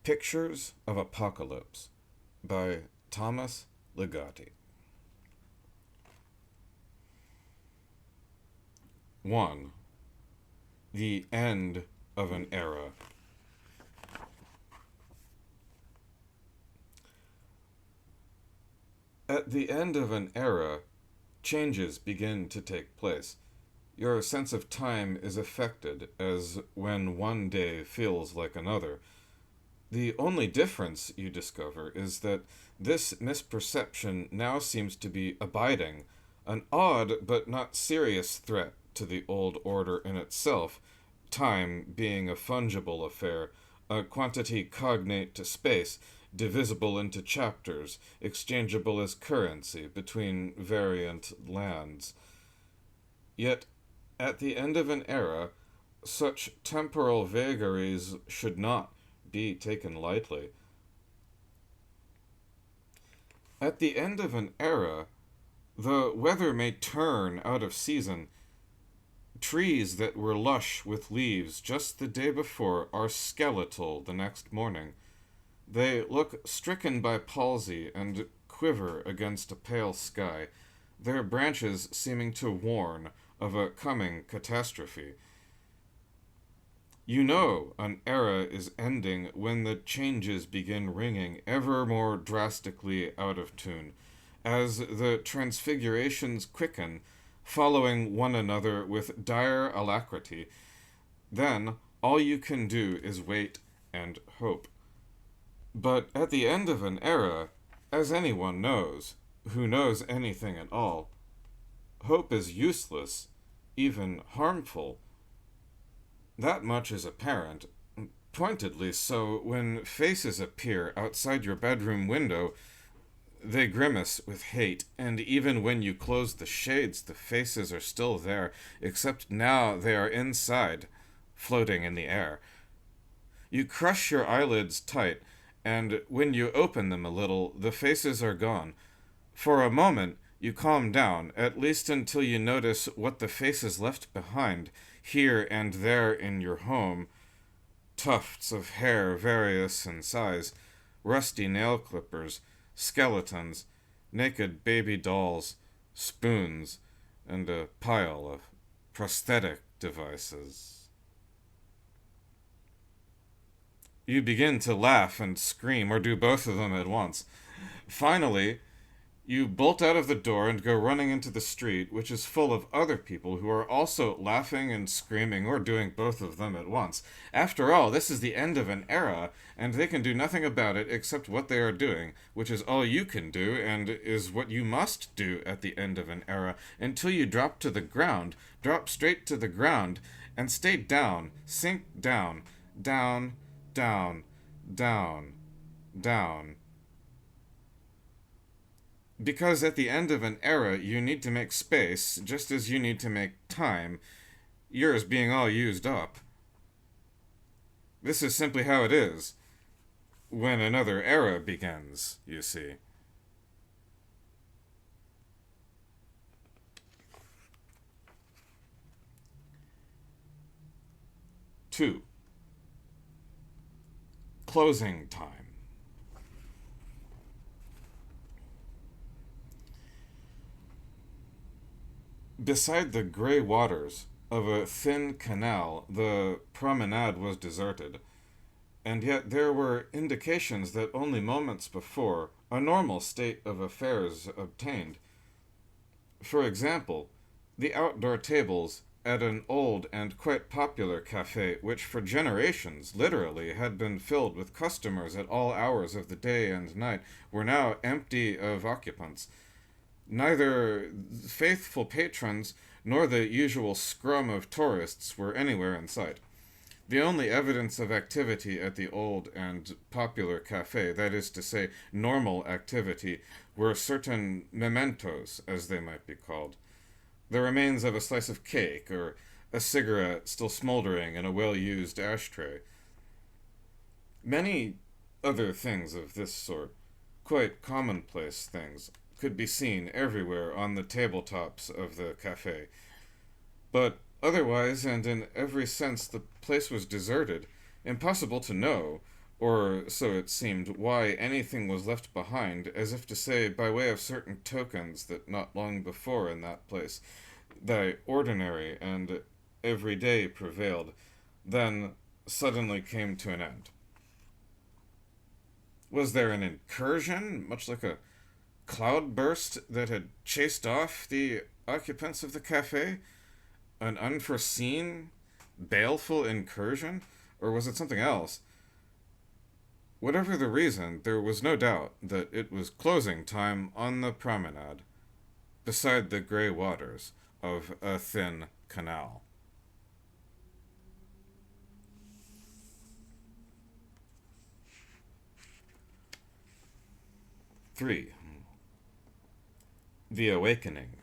Pictures of Apocalypse by Thomas Ligotti. 1. The End of an Era. At the end of an era, changes begin to take place. Your sense of time is affected, as when one day feels like another. The only difference, you discover, is that this misperception now seems to be abiding, an odd but not serious threat to the old order in itself, time being a fungible affair, a quantity cognate to space, divisible into chapters, exchangeable as currency between variant lands. Yet, at the end of an era, such temporal vagaries should not be taken lightly. At the end of an era, the weather may turn out of season. Trees that were lush with leaves just the day before are skeletal the next morning. They look stricken by palsy and quiver against a pale sky, their branches seeming to warn of a coming catastrophe. You know an era is ending when the changes begin ringing ever more drastically out of tune, as the transfigurations quicken, following one another with dire alacrity. Then all you can do is wait and hope. But at the end of an era, as anyone knows, who knows anything at all, hope is useless, even harmful. That much is apparent, pointedly so, when faces appear outside your bedroom window. They grimace with hate, and even when you close the shades, the faces are still there, except now they are inside, floating in the air. You crush your eyelids tight, and when you open them a little, the faces are gone. For a moment, you calm down, at least until you notice what the faces left behind, here and there in your home. Tufts of hair various in size, rusty nail clippers, skeletons, naked baby dolls, spoons, and a pile of prosthetic devices. You begin to laugh and scream, or do both of them at once. Finally, you bolt out of the door and go running into the street, which is full of other people who are also laughing and screaming, or doing both of them at once. After all, this is the end of an era, and they can do nothing about it except what they are doing, which is all you can do, and is what you must do at the end of an era, until you drop to the ground, drop straight to the ground, and stay down, sink down, down, down, down, down. Because at the end of an era, you need to make space, just as you need to make time, yours being all used up. This is simply how it is when another era begins, you see. 2. Closing time. Beside the gray waters of a thin canal, the promenade was deserted, and yet there were indications that only moments before a normal state of affairs obtained. For example, the outdoor tables at an old and quite popular cafe, which for generations, literally, had been filled with customers at all hours of the day and night, were now empty of occupants. Neither faithful patrons nor the usual scrum of tourists were anywhere in sight. The only evidence of activity at the old and popular cafe, that is to say, normal activity, were certain mementos, as they might be called. The remains of a slice of cake, or a cigarette still smoldering in a well-used ashtray. Many other things of this sort, quite commonplace things, could be seen everywhere on the tabletops of the cafe. But otherwise, and in every sense, the place was deserted, impossible to know or so it seemed, why anything was left behind, as if to say, by way of certain tokens that not long before in that place, thy ordinary and everyday prevailed, then suddenly came to an end. Was there an incursion, much like a cloudburst that had chased off the occupants of the cafe? An unforeseen, baleful incursion? Or was it something else? Whatever the reason, there was no doubt that it was closing time on the promenade, beside the grey waters of a thin canal. 3. The Awakening.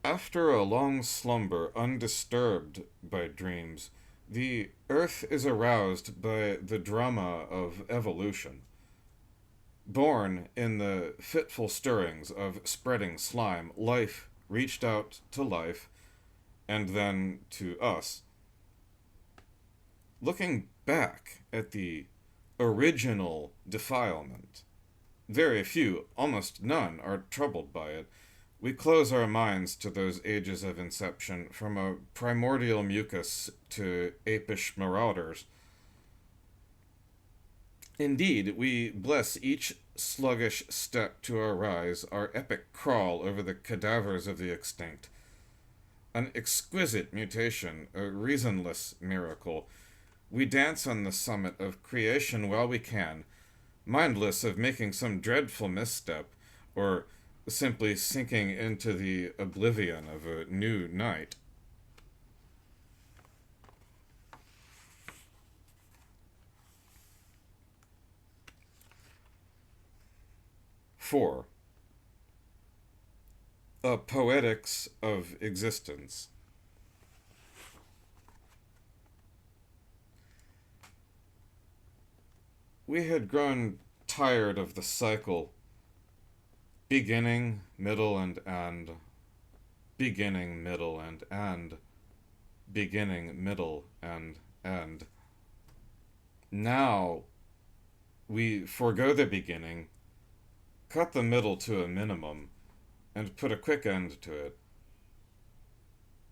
After a long slumber undisturbed by dreams, the earth is aroused by the drama of evolution. Born in the fitful stirrings of spreading slime, life reached out to life, and then to us. Looking back at the original defilement, very few, almost none, are troubled by it. We close our minds to those ages of inception, from a primordial mucus to apish marauders. Indeed, we bless each sluggish step to our rise, our epic crawl over the cadavers of the extinct. An exquisite mutation, a reasonless miracle. We dance on the summit of creation while we can, mindless of making some dreadful misstep, or simply sinking into the oblivion of a new night. Four. A poetics of existence. We had grown tired of the cycle, beginning, middle, and end, beginning, middle, and end, beginning, middle, and end. Now we forego the beginning, cut the middle to a minimum, and put a quick end to it,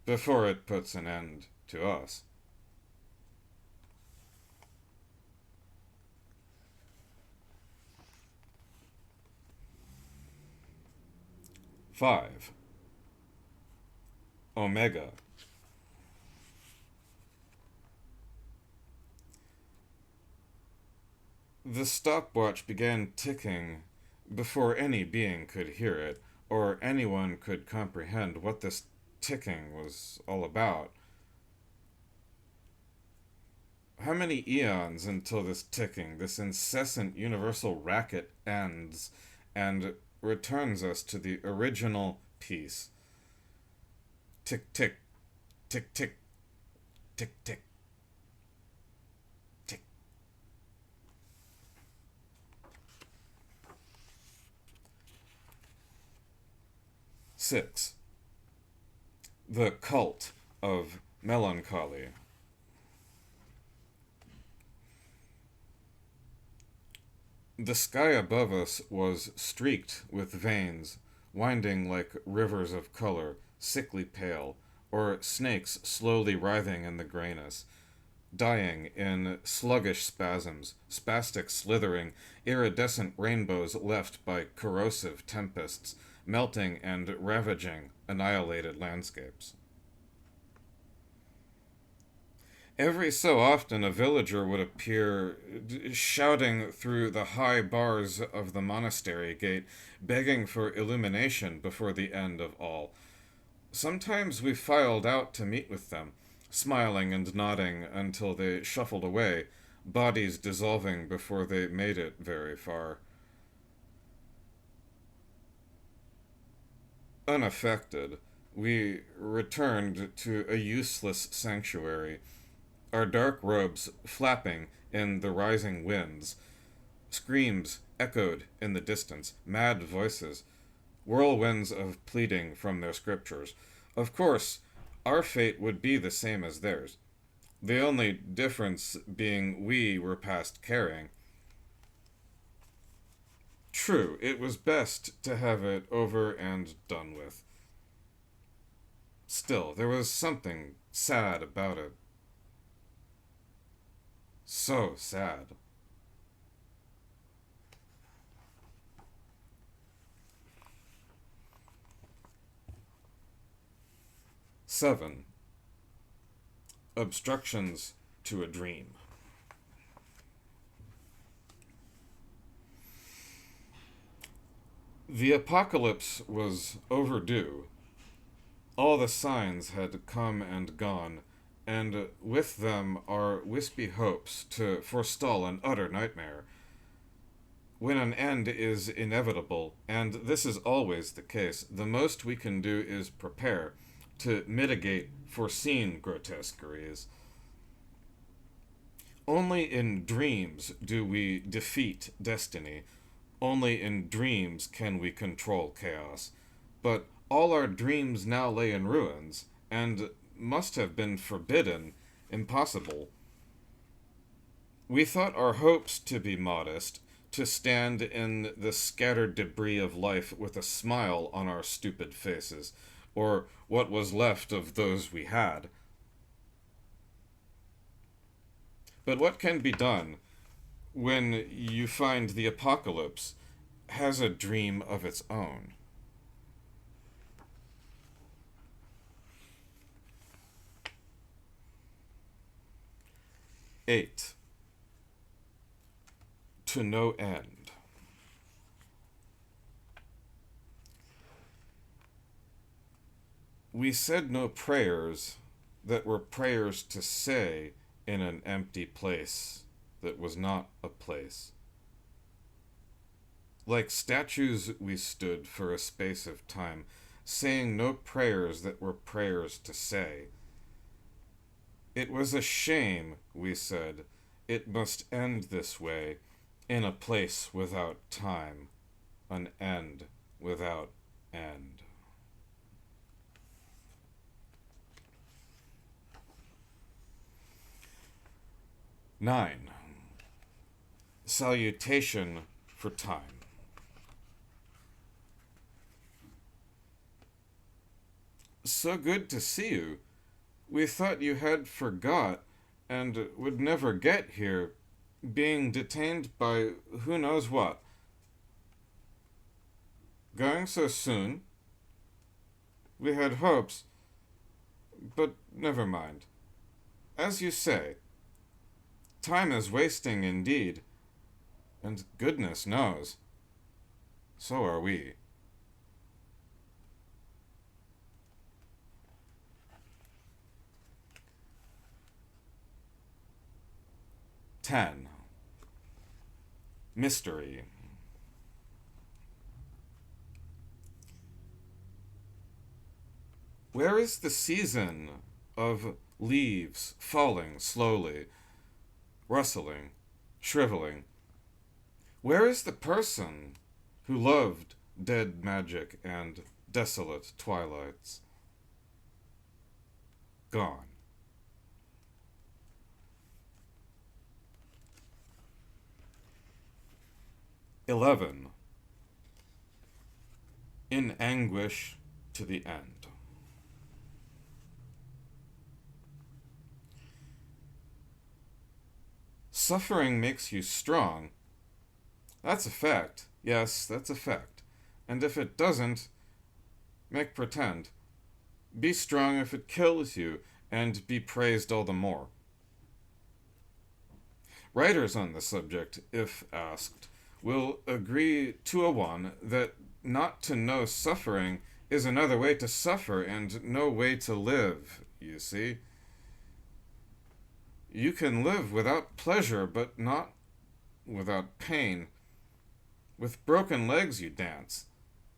before it puts an end to us. 5. Omega. The stopwatch began ticking before any being could hear it, or anyone could comprehend what this ticking was all about. How many eons until this ticking, this incessant universal racket ends and returns us to the original peace? Tick, tick, tick, tick, tick, tick, tick. 6. The cult of melancholy. The sky above us was streaked with veins, winding like rivers of color, sickly pale, or snakes slowly writhing in the grayness, dying in sluggish spasms, spastic slithering, iridescent rainbows left by corrosive tempests, melting and ravaging annihilated landscapes. Every so often a villager would appear, shouting through the high bars of the monastery gate, begging for illumination before the end of all. Sometimes we filed out to meet with them, smiling and nodding until they shuffled away, bodies dissolving before they made it very far. Unaffected, we returned to a useless sanctuary, our dark robes flapping in the rising winds. Screams echoed in the distance, mad voices, whirlwinds of pleading from their scriptures. Of course, our fate would be the same as theirs. The only difference being we were past caring. True, it was best to have it over and done with. Still, there was something sad about it. So sad. 7. Obstructions to a dream. The apocalypse was overdue. All the signs had come and gone, and with them our wispy hopes to forestall an utter nightmare. When an end is inevitable, and this is always the case, the most we can do is prepare to mitigate foreseen grotesqueries. Only in dreams do we defeat destiny. Only in dreams can we control chaos. But all our dreams now lay in ruins, and must have been forbidden, impossible. We thought our hopes to be modest, to stand in the scattered debris of life with a smile on our stupid faces, or what was left of those we had. But what can be done when you find the apocalypse has a dream of its own? Eight. To no end. We said no prayers that were prayers to say in an empty place that was not a place. Like statues we stood for a space of time, saying no prayers that were prayers to say. It was a shame, we said, it must end this way, in a place without time, an end without end. Nine. Salutation for time. So good to see you. We thought you had forgot and would never get here, being detained by who knows what. Going so soon? We had hopes, but never mind. As you say, time is wasting indeed, and goodness knows, so are we. 10. Mystery. Where is the season of leaves falling slowly, rustling, shriveling? Where is the person who loved dead magic and desolate twilights? Gone. 11. In anguish to the end. Suffering makes you strong. That's a fact. Yes, that's a fact. And if it doesn't, make pretend. Be strong if it kills you, and be praised all the more. Writers on the subject, if asked, will agree 2-1 that not to know suffering is another way to suffer and no way to live, you see. You can live without pleasure, but not without pain. With broken legs you dance.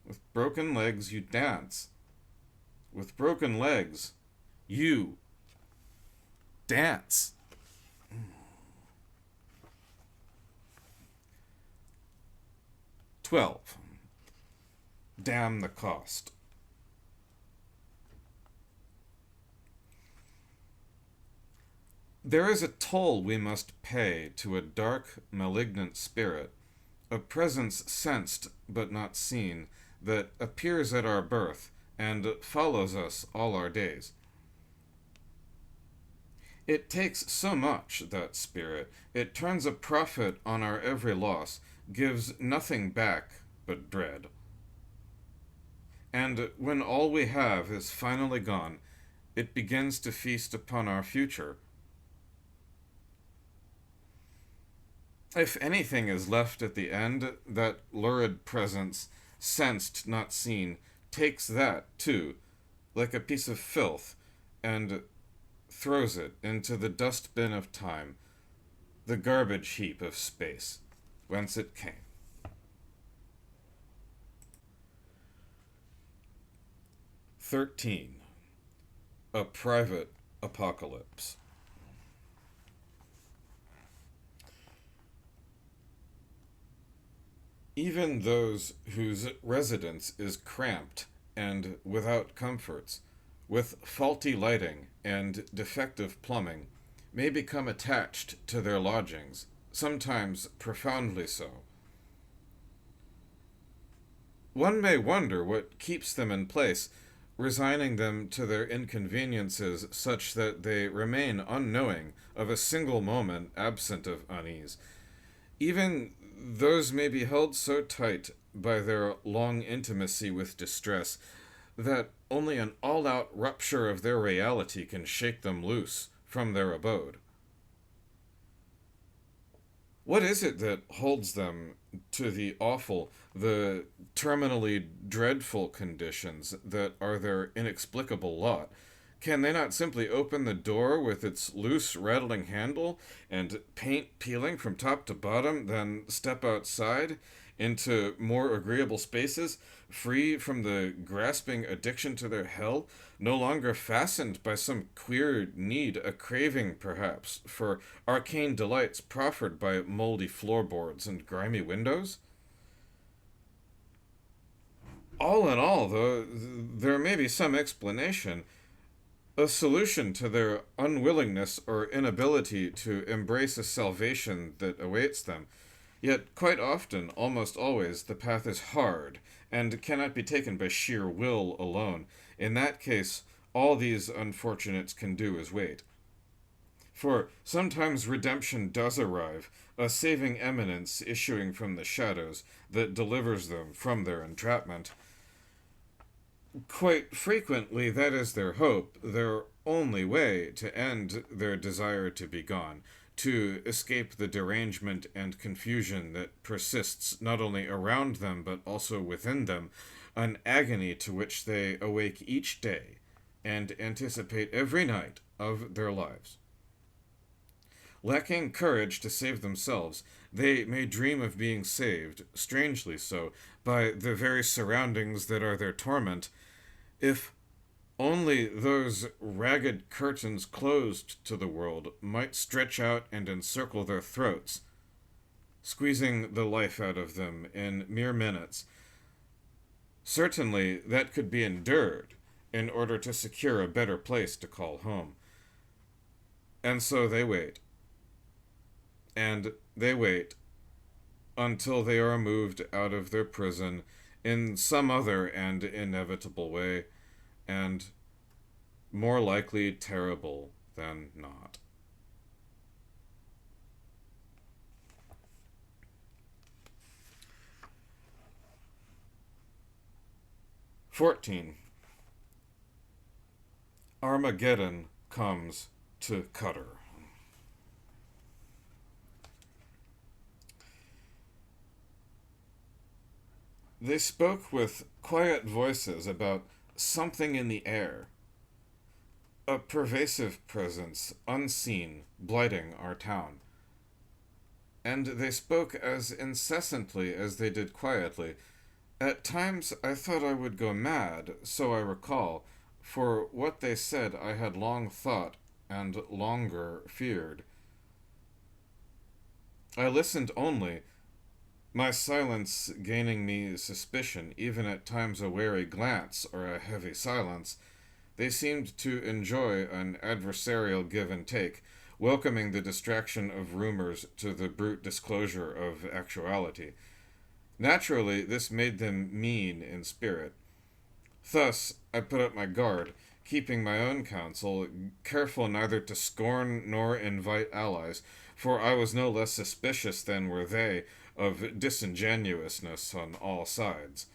With broken legs you dance. With broken legs you dance. 12. Damn the cost. There is a toll we must pay to a dark, malignant spirit, a presence sensed but not seen, that appears at our birth and follows us all our days. It takes so much, that spirit. It turns a profit on our every loss, gives nothing back but dread. And when all we have is finally gone, it begins to feast upon our future. If anything is left at the end, that lurid presence, sensed not seen, takes that, too, like a piece of filth, and throws it into the dustbin of time, the garbage heap of space, whence it came. 13. A private apocalypse. Even those whose residence is cramped and without comforts, with faulty lighting and defective plumbing, may become attached to their lodgings, sometimes profoundly so. One may wonder what keeps them in place, resigning them to their inconveniences such that they remain unknowing of a single moment absent of unease. Even those may be held so tight by their long intimacy with distress that only an all-out rupture of their reality can shake them loose from their abode. What is it that holds them to the awful, the terminally dreadful conditions that are their inexplicable lot? Can they not simply open the door with its loose, rattling handle and paint peeling from top to bottom, then step outside into more agreeable spaces, free from the grasping addiction to their hell, no longer fastened by some queer need, a craving, perhaps, for arcane delights proffered by moldy floorboards and grimy windows? All in all, though, there may be some explanation, a solution to their unwillingness or inability to embrace a salvation that awaits them. Yet, quite often, almost always, the path is hard, and cannot be taken by sheer will alone. In that case, all these unfortunates can do is wait. For sometimes redemption does arrive, a saving eminence issuing from the shadows that delivers them from their entrapment. Quite frequently, that is their hope, their only way to end their desire to be gone, to escape the derangement and confusion that persists not only around them but also within them, an agony to which they awake each day and anticipate every night of their lives. Lacking courage to save themselves, they may dream of being saved, strangely so, by the very surroundings that are their torment, if only those ragged curtains closed to the world might stretch out and encircle their throats, squeezing the life out of them in mere minutes. Certainly that could be endured in order to secure a better place to call home. And so they wait. And they wait until they are moved out of their prison in some other and inevitable way, and more likely terrible than not. Armageddon comes to Cutter. They spoke with quiet voices about something in the air, a pervasive presence, unseen, blighting our town. And they spoke as incessantly as they did quietly. At times I thought I would go mad, so I recall, for what they said I had long thought and longer feared. I listened only, my silence gaining me suspicion, even at times a wary glance or a heavy silence. They seemed to enjoy an adversarial give and take, welcoming the distraction of rumors to the brute disclosure of actuality. Naturally, this made them mean in spirit. Thus, I put up my guard, keeping my own counsel, careful neither to scorn nor invite allies, for I was no less suspicious than were they of disingenuousness on all sides.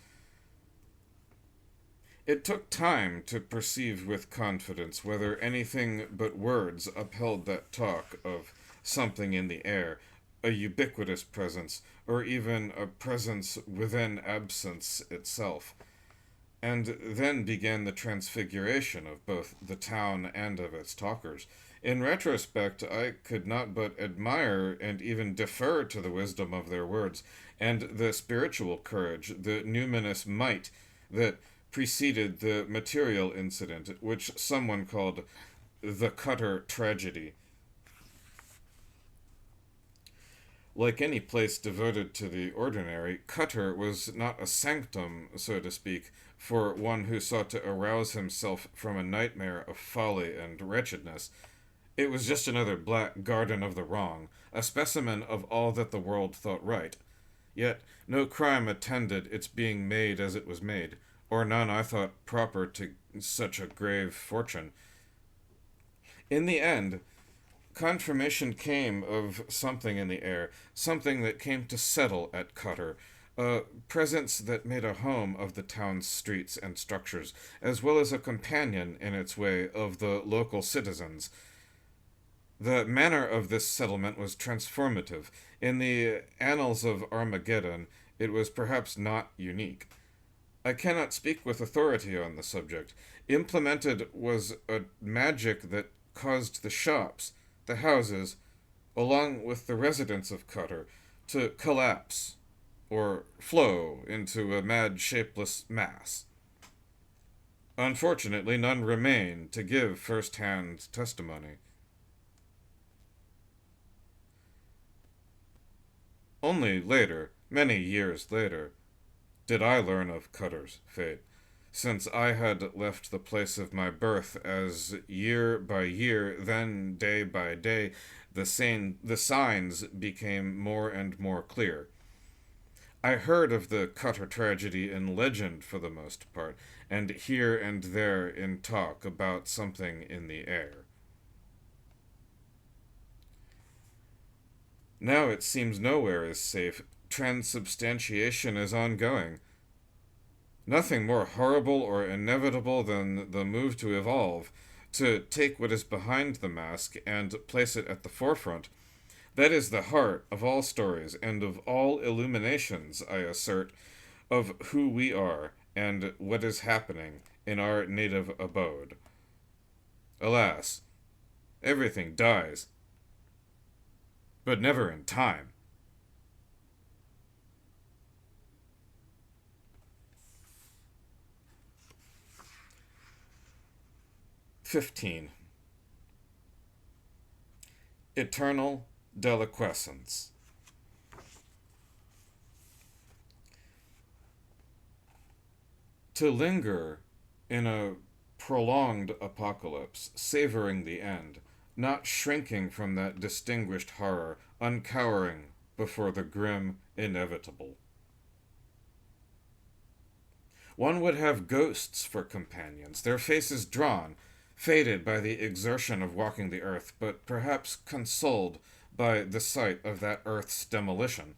It took time to perceive with confidence whether anything but words upheld that talk of something in the air, a ubiquitous presence, or even a presence within absence itself. And then began the transfiguration of both the town and of its talkers. In retrospect, I could not but admire and even defer to the wisdom of their words, and the spiritual courage, the numinous might that preceded the material incident, which someone called the Cutter tragedy. Like any place devoted to the ordinary, Cutter was not a sanctum, so to speak, for one who sought to arouse himself from a nightmare of folly and wretchedness. It was just another black garden of the wrong, a specimen of all that the world thought right. Yet no crime attended its being made as it was made, or none I thought proper to such a grave fortune. In the end, confirmation came of something in the air, something that came to settle at Cutter, a presence that made a home of the town's streets and structures, as well as a companion, in its way, of the local citizens. The manner of this settlement was transformative. In the annals of Armageddon, it was perhaps not unique. I cannot speak with authority on the subject. Implemented was a magic that caused the shops, the houses, along with the residents of Cutter, to collapse, or flow into a mad, shapeless mass. Unfortunately, none remain to give first-hand testimony. Only later, many years later, did I learn of Cutter's fate, since I had left the place of my birth, as year by year, then day by day, the signs became more and more clear. I heard of the Cutter tragedy in legend for the most part, and here and there in talk about something in the air. Now it seems nowhere is safe. Transubstantiation is ongoing. Nothing more horrible or inevitable than the move to evolve, to take what is behind the mask and place it at the forefront. That is the heart of all stories and of all illuminations, I assert, of who we are and what is happening in our native abode. Alas, everything dies, but never in time. 15. Eternal deliquescence. To linger in a prolonged apocalypse, savoring the end, not shrinking from that distinguished horror, uncowering before the grim inevitable. One would have ghosts for companions, their faces drawn, faded by the exertion of walking the earth, but perhaps consoled by the sight of that earth's demolition.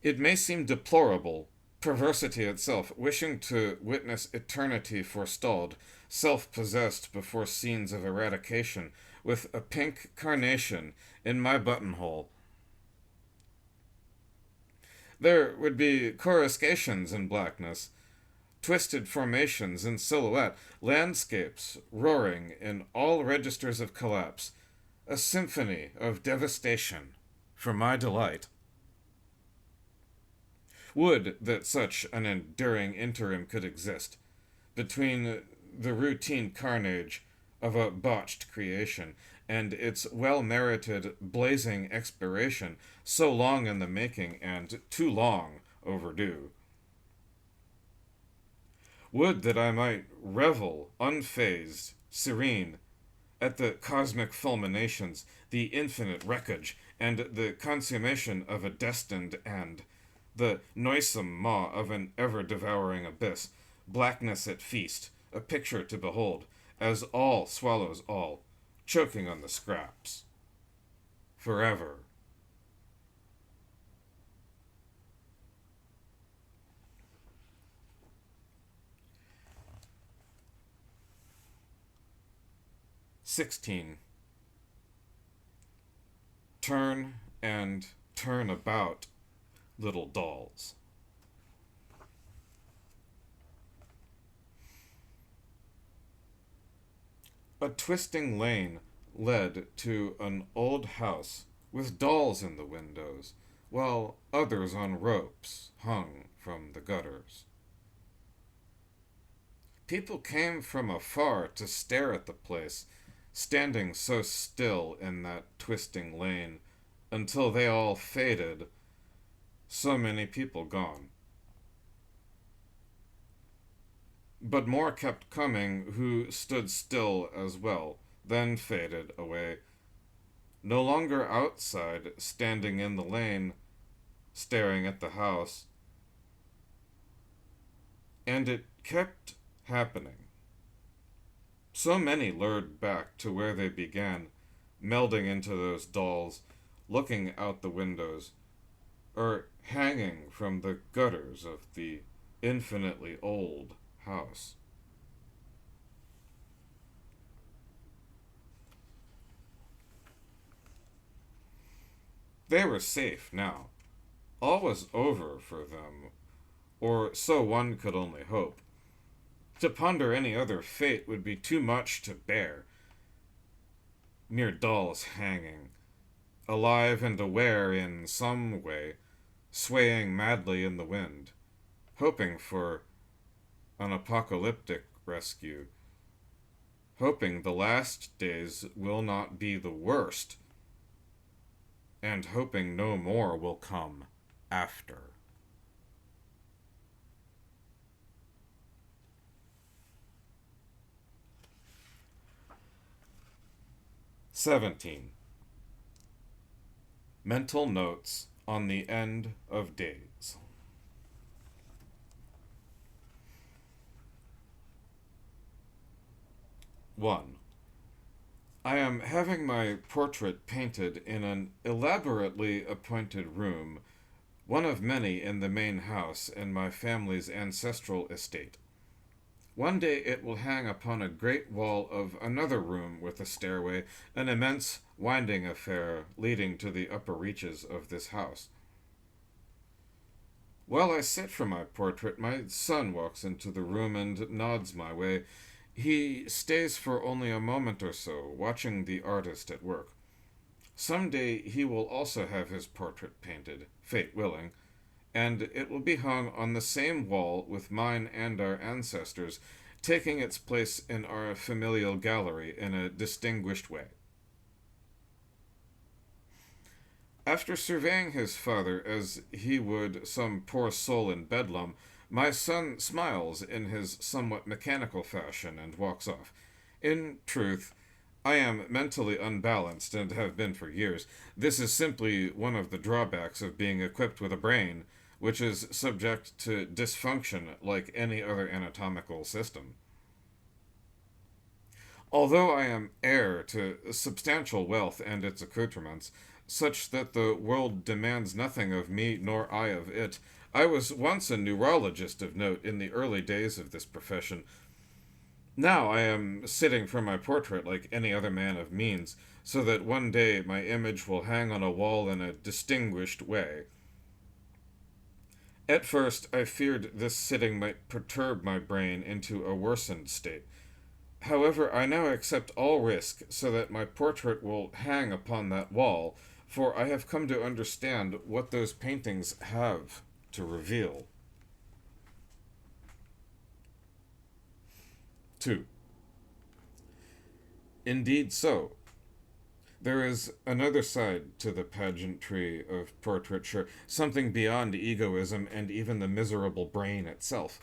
It may seem deplorable, perversity itself, wishing to witness eternity forestalled, self-possessed before scenes of eradication, with a pink carnation in my buttonhole. There would be coruscations in blackness, twisted formations in silhouette, landscapes roaring in all registers of collapse, a symphony of devastation for my delight. Would that such an enduring interim could exist between the routine carnage of a botched creation and its well-merited blazing expiration, so long in the making and too long overdue. Would that I might revel, unfazed, serene, at the cosmic fulminations, the infinite wreckage, and the consummation of a destined end, the noisome maw of an ever-devouring abyss, blackness at feast, a picture to behold, as all swallows all, choking on the scraps. Forever. "16. Turn and turn about, little dolls." A twisting lane led to an old house with dolls in the windows, while others on ropes hung from the gutters. People came from afar to stare at the place, standing so still in that twisting lane, until they all faded, so many people gone. But more kept coming who stood still as well, then faded away, no longer outside, standing in the lane, staring at the house. And it kept happening. So many lured back to where they began, melding into those dolls, looking out the windows, or hanging from the gutters of the infinitely old house. They were safe now. All was over for them, or so one could only hope. To ponder any other fate would be too much to bear. Mere dolls hanging, alive and aware in some way, swaying madly in the wind, hoping for an apocalyptic rescue, hoping the last days will not be the worst, and hoping no more will come after. "17. Mental notes on the end of days." 1. I am having my portrait painted in an elaborately appointed room, one of many in the main house in my family's ancestral estate. One day it will hang upon a great wall of another room with a stairway, an immense winding affair leading to the upper reaches of this house. While I sit for my portrait, my son walks into the room and nods my way. He stays for only a moment or so, watching the artist at work. Some day he will also have his portrait painted, fate willing, and it will be hung on the same wall with mine and our ancestors, taking its place in our familial gallery in a distinguished way. After surveying his father as he would some poor soul in Bedlam, my son smiles in his somewhat mechanical fashion and walks off. In truth, I am mentally unbalanced and have been for years. This is simply one of the drawbacks of being equipped with a brain, which is subject to dysfunction like any other anatomical system. Although I am heir to substantial wealth and its accoutrements, such that the world demands nothing of me nor I of it, I was once a neurologist of note in the early days of this profession. Now I am sitting for my portrait like any other man of means, so that one day my image will hang on a wall in a distinguished way. At first, I feared this sitting might perturb my brain into a worsened state. However, I now accept all risk so that my portrait will hang upon that wall, for I have come to understand what those paintings have to reveal. 2. Indeed so. There is another side to the pageantry of portraiture, something beyond egoism and even the miserable brain itself.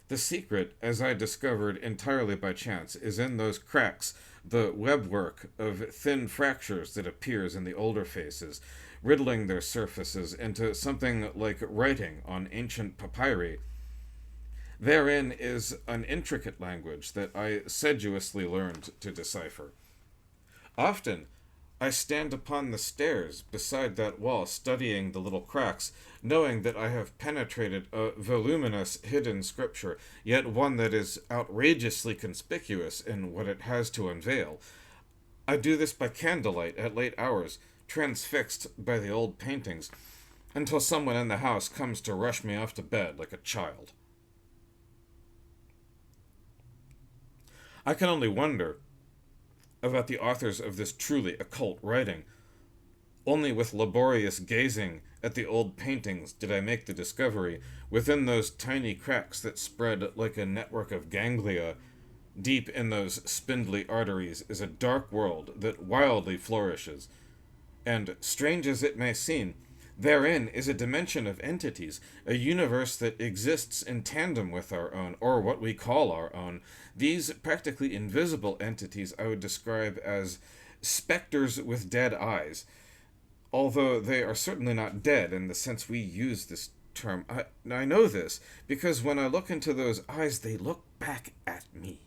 The secret, as I discovered entirely by chance, is in those cracks, the webwork of thin fractures that appears in the older faces, riddling their surfaces into something like writing on ancient papyri. Therein is an intricate language that I sedulously learned to decipher. Often, I stand upon the stairs beside that wall studying the little cracks, knowing that I have penetrated a voluminous hidden scripture, yet one that is outrageously conspicuous in what it has to unveil. I do this by candlelight at late hours, transfixed by the old paintings, until someone in the house comes to rush me off to bed like a child. I can only wonder about the authors of this truly occult writing. Only with laborious gazing at the old paintings did I make the discovery, within those tiny cracks that spread like a network of ganglia, deep in those spindly arteries is a dark world that wildly flourishes. And, strange as it may seem, therein is a dimension of entities, a universe that exists in tandem with our own, or what we call our own. These practically invisible entities I would describe as specters with dead eyes, although they are certainly not dead in the sense we use this term. I know this because when I look into those eyes, they look back at me.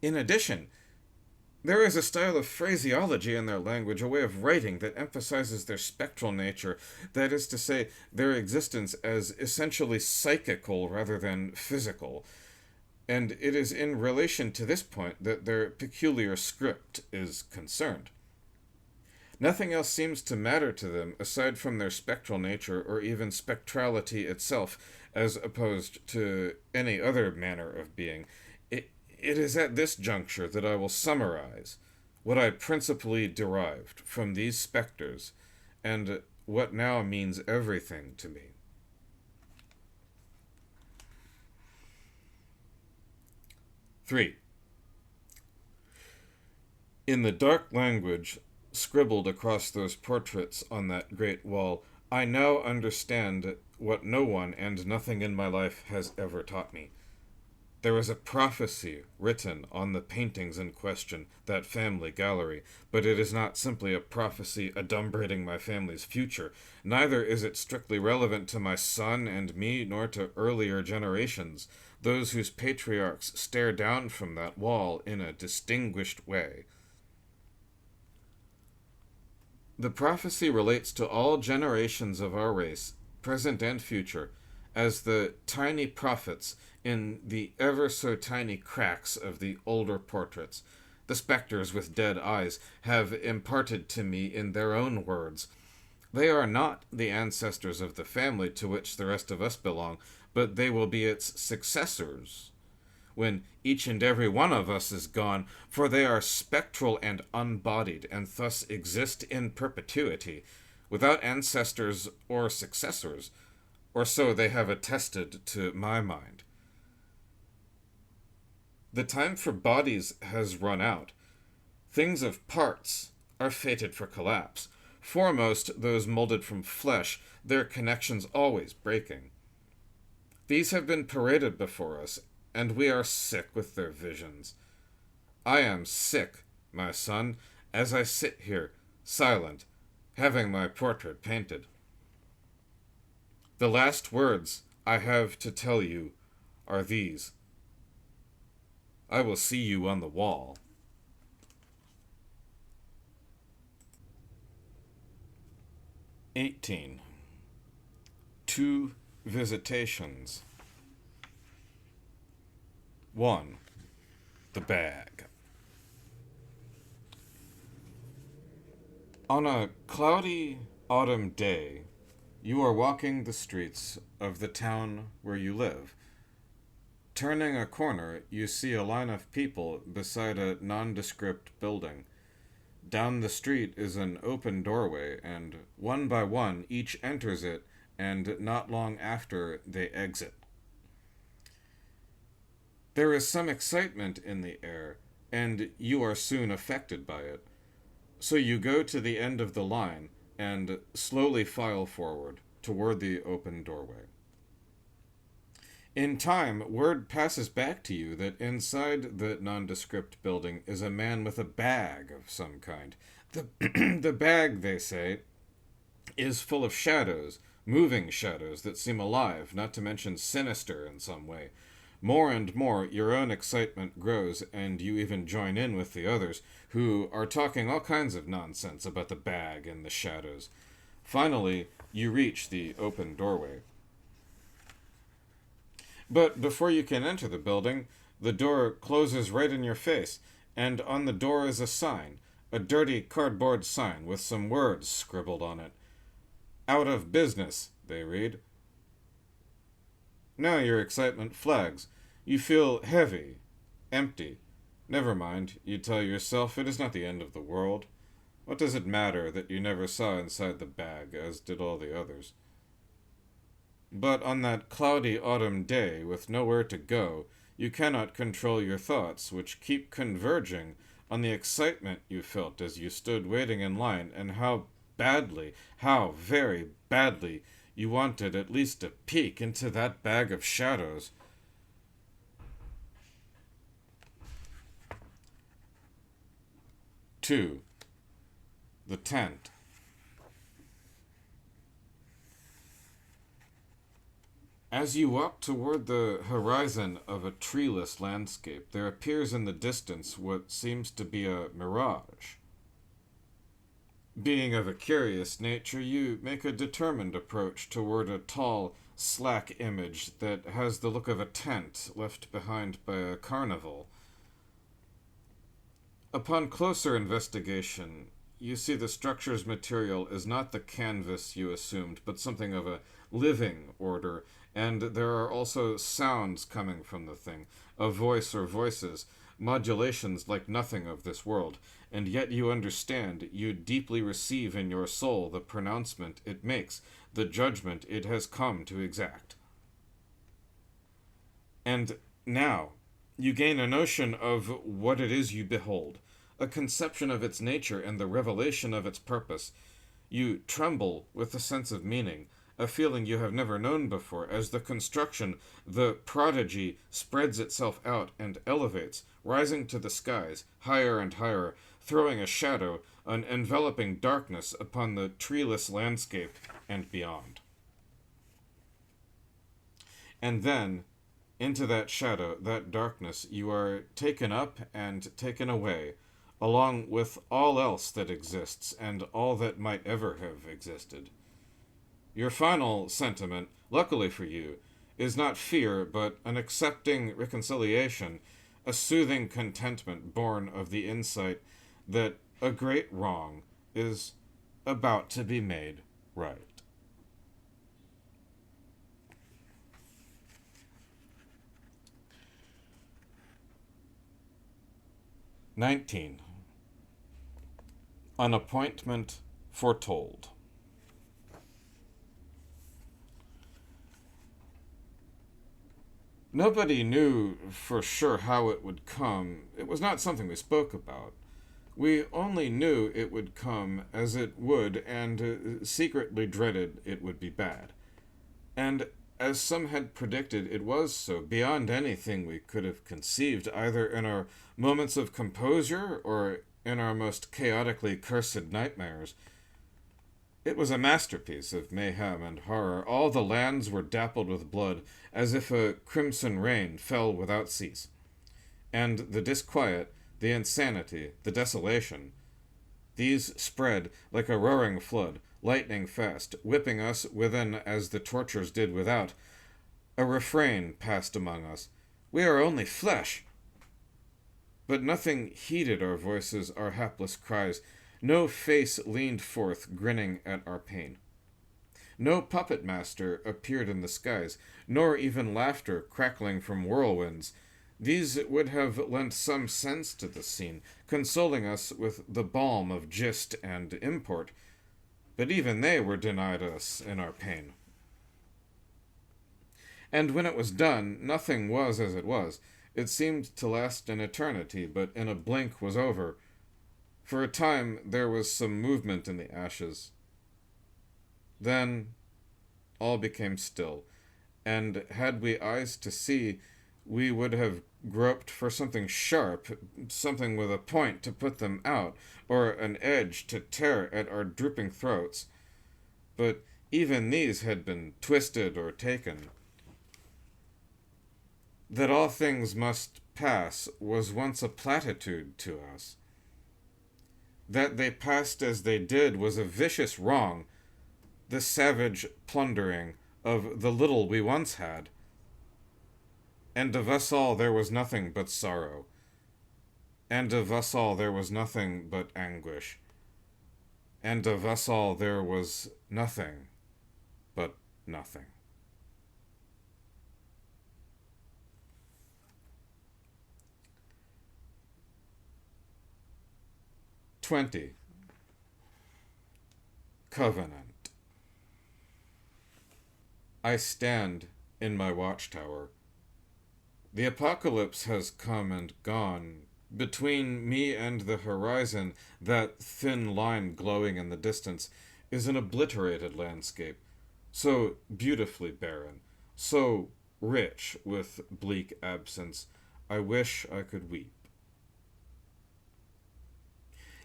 In addition, there is a style of phraseology in their language, a way of writing that emphasizes their spectral nature, that is to say, their existence as essentially psychical rather than physical. And it is in relation to this point that their peculiar script is concerned. Nothing else seems to matter to them aside from their spectral nature or even spectrality itself, as opposed to any other manner of being. It is at this juncture that I will summarize what I principally derived from these specters and what now means everything to me. 3. In the dark language scribbled across those portraits on that great wall, I now understand what no one and nothing in my life has ever taught me. There is a prophecy written on the paintings in question, that family gallery, but it is not simply a prophecy adumbrating my family's future. Neither is it strictly relevant to my son and me, nor to earlier generations, those whose patriarchs stare down from that wall in a distinguished way. The prophecy relates to all generations of our race, present and future, as the tiny prophets in the ever so tiny cracks of the older portraits, the specters with dead eyes, have imparted to me in their own words. They are not the ancestors of the family to which the rest of us belong, but they will be its successors when each and every one of us is gone, for they are spectral and unbodied, and thus exist in perpetuity, without ancestors or successors, or so they have attested to my mind. The time for bodies has run out. Things of parts are fated for collapse, foremost those molded from flesh, their connections always breaking. These have been paraded before us, and we are sick with their visions. I am sick, my son, as I sit here, silent, having my portrait painted. The last words I have to tell you are these. I will see you on the wall. 18. 2 visitations. 1. The bag. On a cloudy autumn day, you are walking the streets of the town where you live. Turning a corner, you see a line of people beside a nondescript building. Down the street is an open doorway, and one by one each enters it, and not long after they exit. There is some excitement in the air, and you are soon affected by it. So you go to the end of the line and slowly file forward toward the open doorway. In time, word passes back to you that inside the nondescript building is a man with a bag of some kind. The, the bag, they say, is full of shadows, moving shadows that seem alive, not to mention sinister in some way. More and more, your own excitement grows, and you even join in with the others, who are talking all kinds of nonsense about the bag and the shadows. Finally, you reach the open doorway. But before you can enter the building, the door closes right in your face, and on the door is a sign, a dirty cardboard sign with some words scribbled on it. Out of business, they read. Now your excitement flags. You feel heavy, empty. Never mind, you tell yourself, it is not the end of the world. What does it matter that you never saw inside the bag, as did all the others? But on that cloudy autumn day, with nowhere to go, you cannot control your thoughts, which keep converging on the excitement you felt as you stood waiting in line, and how badly, how very badly, you wanted at least a peek into that bag of shadows. Two. The tent. As you walk toward the horizon of a treeless landscape, there appears in the distance what seems to be a mirage. Being of a curious nature, you make a determined approach toward a tall, slack image that has the look of a tent left behind by a carnival. Upon closer investigation, you see the structure's material is not the canvas you assumed, but something of a living order, and there are also sounds coming from the thing, a voice or voices, modulations like nothing of this world, and yet you understand, you deeply receive in your soul the pronouncement it makes, the judgment it has come to exact. And now, you gain a notion of what it is you behold, a conception of its nature and the revelation of its purpose. You tremble with a sense of meaning, a feeling you have never known before, as the construction, the prodigy, spreads itself out and elevates, rising to the skies, higher and higher, throwing a shadow, an enveloping darkness upon the treeless landscape and beyond. And then, into that shadow, that darkness, you are taken up and taken away, along with all else that exists and all that might ever have existed. Your final sentiment, luckily for you, is not fear, but an accepting reconciliation, a soothing contentment born of the insight that a great wrong is about to be made right. 19. An appointment foretold. Nobody knew for sure how it would come. It was not something we spoke about. We only knew it would come as it would, and secretly dreaded it would be bad. And as some had predicted, it was so, beyond anything we could have conceived, either in our moments of composure or in our most chaotically cursed nightmares. It was a masterpiece of mayhem and horror. All the lands were dappled with blood, as if a crimson rain fell without cease. And the disquiet, the insanity, the desolation, these spread like a roaring flood, lightning fast, whipping us within as the tortures did without. A refrain passed among us. We are only flesh. But nothing heeded our voices, our hapless cries. No face leaned forth, grinning at our pain. No puppet master appeared in the skies, nor even laughter crackling from whirlwinds. These would have lent some sense to the scene, consoling us with the balm of gist and import, but even they were denied us in our pain. And when it was done, nothing was as it was. It seemed to last an eternity, but in a blink was over. For a time there was some movement in the ashes. Then all became still, and had we eyes to see, we would have groped for something sharp, something with a point to put them out, or an edge to tear at our drooping throats. But even these had been twisted or taken. That all things must pass was once a platitude to us. That they passed as they did was a vicious wrong, the savage plundering of the little we once had. And of us all there was nothing but sorrow, and of us all there was nothing but anguish, and of us all there was nothing but nothing. '20. Covenant. I stand in my watchtower. The apocalypse has come and gone. Between me and the horizon, that thin line glowing in the distance, is an obliterated landscape, so beautifully barren, so rich with bleak absence, I wish I could weep.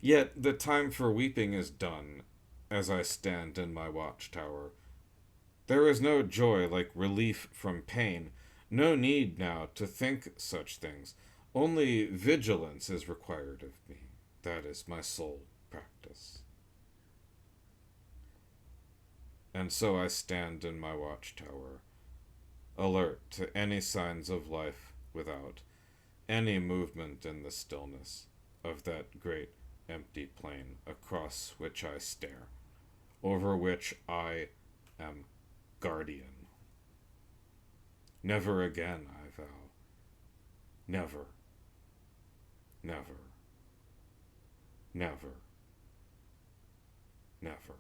Yet the time for weeping is done, as I stand in my watchtower. There is no joy like relief from pain, no need now to think such things. Only vigilance is required of me. That is my sole practice. And so I stand in my watchtower, alert to any signs of life without, any movement in the stillness of that great empty plain across which I stare, over which I am guardian. Never again, I vow. Never, never, never, never.